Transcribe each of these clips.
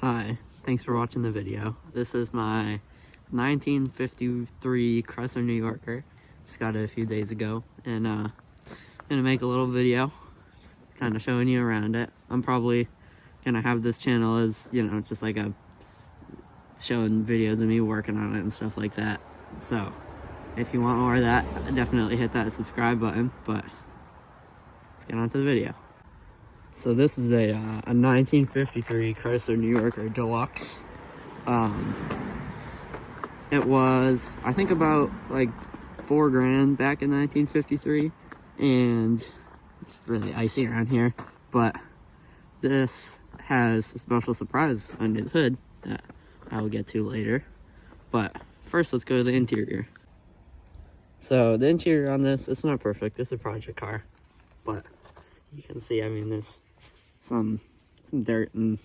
Hi, thanks for watching the video. This is my 1953 Chrysler New Yorker. Just got it a few days ago, and gonna make a little video, just kind of showing you around it. I'm probably gonna have this channel as, you know, just like showing videos of me working on it and stuff like that. So if you want more of that, definitely hit that subscribe button. But let's get on to the video. So this is a 1953 Chrysler New Yorker Deluxe. It was, I think, about like $4 grand back in 1953, and it's really icy around here. But this has a special surprise under the hood that I will get to later. But first, let's go to the interior. So the interior on this, it's not perfect. It's a project car, but you can see, I mean, there's some dirt and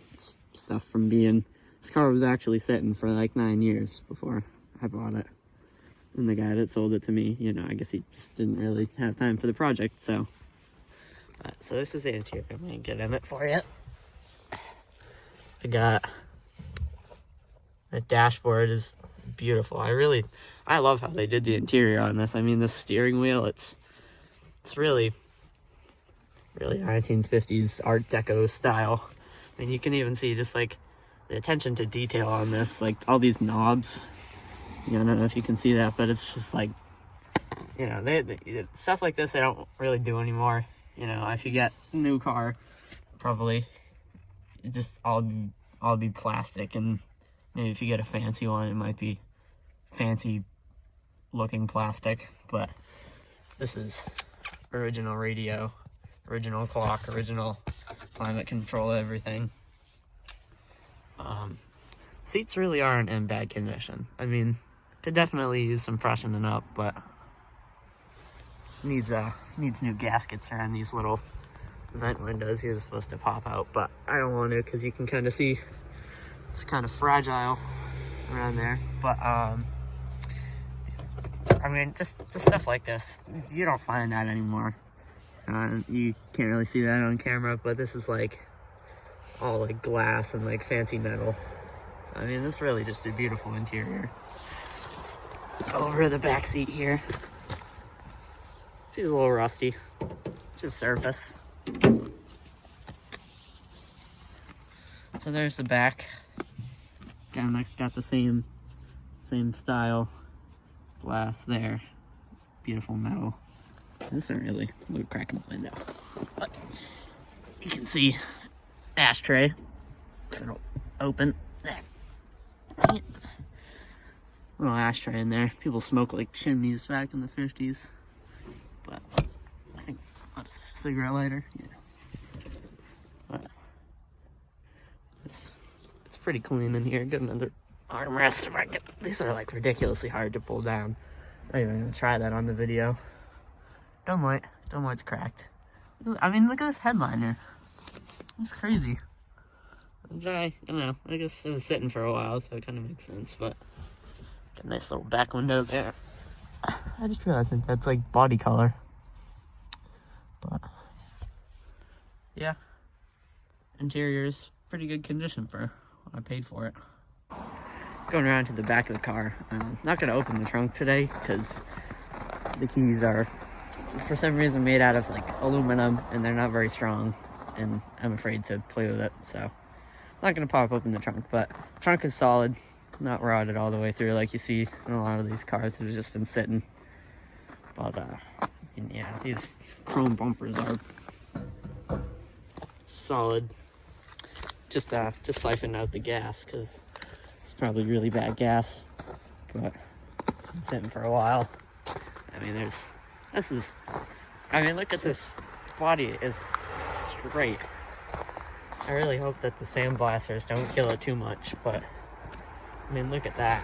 stuff from being, this car was actually sitting for like 9 years before I bought it. And the guy that sold it to me, you know, I guess he just didn't really have time for the project, so. So this is the interior. I'm gonna get in it for you. The dashboard is beautiful. I love how they did the interior on this. I mean, the steering wheel, it's really 1950s Art Deco style. And you can even see just like the attention to detail on this, like all these knobs. You know, I don't know if you can see that, but it's just like, you know, they stuff like this they don't really do anymore. You know, if you get a new car, probably it just all be plastic, and maybe if you get a fancy one, it might be fancy looking plastic. But this is original radio, original clock, original climate control, everything. Seats really aren't in bad condition. I mean, could definitely use some freshening up, but needs new gaskets around these little vent windows. These are supposed to pop out, but I don't want to, because you can kind of see it's kind of fragile around there. But I mean, just stuff like this, you don't find that anymore. You can't really see that on camera, but this is like all like glass and like fancy metal. I mean, this is really just a beautiful interior. Just over the back seat here. She's a little rusty. It's just surface. So there's the back. Kind of got the same style glass there. Beautiful metal. This isn't really a crack in the window, but you can see ashtray. It'll open there. Little ashtray in there. People smoke like chimneys back in the 50s. But I think, what is that, a cigarette lighter? Yeah. But it's pretty clean in here. Get another armrest if I get. These are like ridiculously hard to pull down. I'm even gonna try that on the video. Domelight's cracked. I mean, look at this headliner. It's crazy. I don't know. I guess it was sitting for a while, so it kind of makes sense. But got a nice little back window there. I just realized that that's like body color. But yeah, interior's pretty good condition for what I paid for it. Going around to the back of the car. Not gonna open the trunk today because the keys are, for some reason, made out of like aluminum, and they're not very strong, and I'm afraid to play with it, so I'm not gonna pop open the trunk. But the trunk is solid, not rotted all the way through like you see in a lot of these cars that have just been sitting. But yeah, these chrome bumpers are solid. Just siphoned out the gas because it's probably really bad gas, but it's been sitting for a while. I mean, look at this. Body is straight. I really hope that the sandblasters don't kill it too much, but I mean, look at that.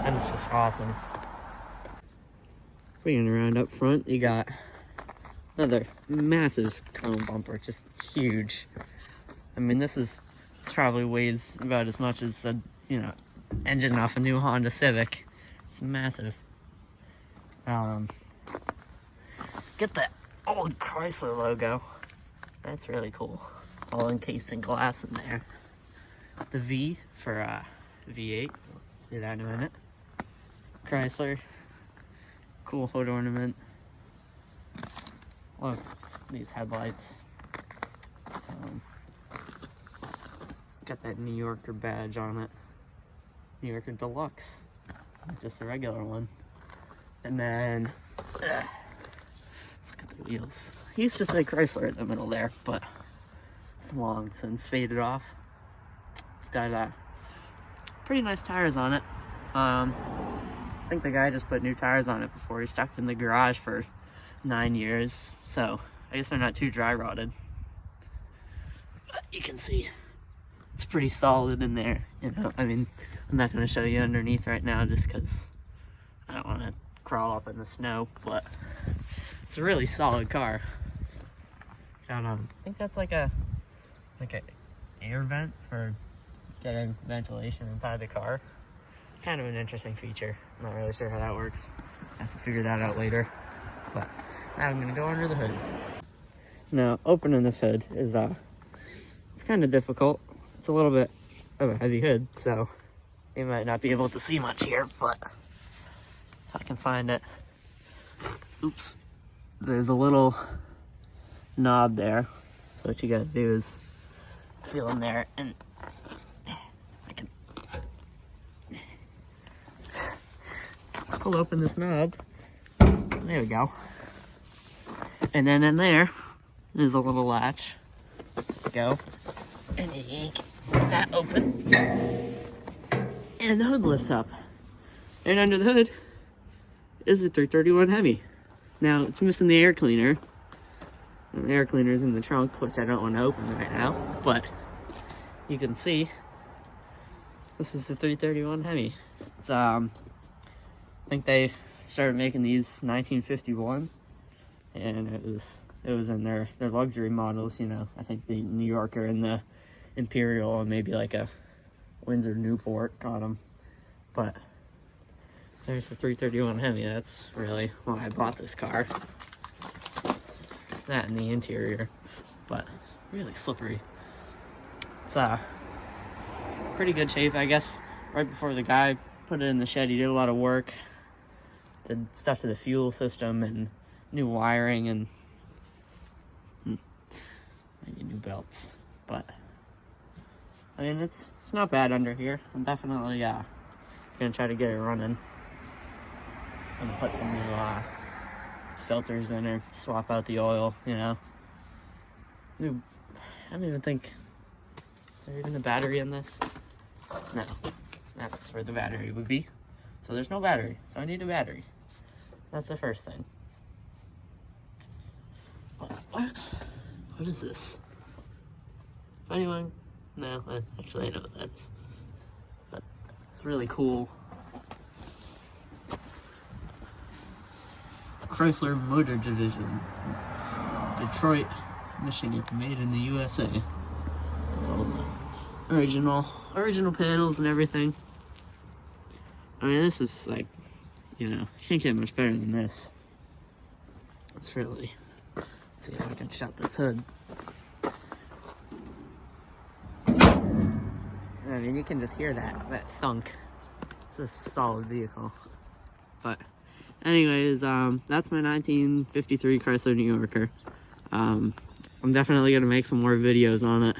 That is just awesome. Bringing around up front, you got another massive chrome bumper, just huge. I mean, this probably weighs about as much as the, you know, engine off a new Honda Civic. It's massive. Get the old Chrysler logo. That's really cool. All encased in glass in there. The V for V8. See that in a minute. Chrysler. Cool hood ornament. Love these headlights. Got that New Yorker badge on it. New Yorker Deluxe. Just a regular one. And then, let's look at the wheels. He used to say Chrysler in the middle there, but it's long since faded off. It's got pretty nice tires on it. I think the guy just put new tires on it before he stuck in the garage for 9 years. So I guess they're not too dry rotted. But you can see it's pretty solid in there. You know, I mean, I'm not going to show you underneath right now just because I don't want to crawl up in the snow, but it's a really solid car. Got I think that's like a air vent for getting ventilation inside the car. Kind of an interesting feature. I'm not really sure how that works. I have to figure that out later. But now I'm gonna go under the hood. Now opening this hood is it's kind of difficult. It's a little bit of a heavy hood, so you might not be able to see much here, but if I can find it. Oops. There's a little knob there. So what you gotta do is feel in there, and I can pull open this knob. There we go. And then in there is a little latch. So go, and you yank that open, and the hood lifts up. And under the hood is a 331 Hemi. Now it's missing the air cleaner. And the air cleaner is in the trunk, which I don't want to open right now, but you can see this is the 331 Hemi. It's I think they started making these 1951, and it was in their luxury models. You know, I think the New Yorker and the Imperial and maybe like a Windsor Newport got them, but there's the 331 Hemi. That's really why I bought this car. That in the interior, but really slippery. It's pretty good shape, I guess. Right before the guy put it in the shed, he did a lot of work, did stuff to the fuel system and new wiring and maybe new belts. But I mean, it's not bad under here. I'm definitely gonna try to get it running. I'm gonna put some new filters in there, swap out the oil, you know. I don't even think, is there even a battery in this? No, that's where the battery would be. So there's no battery, so I need a battery. That's the first thing. What is this? Anyone? No, actually I know what that is. But it's really cool. Chrysler Motor Division, Detroit, Michigan, made in the USA. It's all the original panels and everything. I mean, this is like, you know, can't get much better than this. It's really, let's see if I can shut this hood. I mean, you can just hear that thunk. It's a solid vehicle. But anyways, that's my 1953 Chrysler New Yorker. I'm definitely gonna make some more videos on it.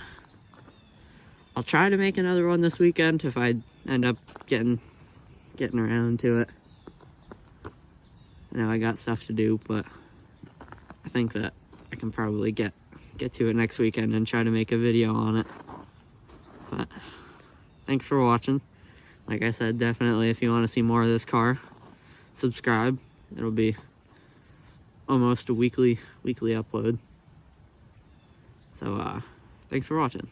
I'll try to make another one this weekend if I end up getting around to it. I know I got stuff to do, but I think that I can probably get to it next weekend and try to make a video on it. But thanks for watching. Like I said, definitely if you want to see more of this car, subscribe. It'll be almost a weekly upload. So thanks for watching.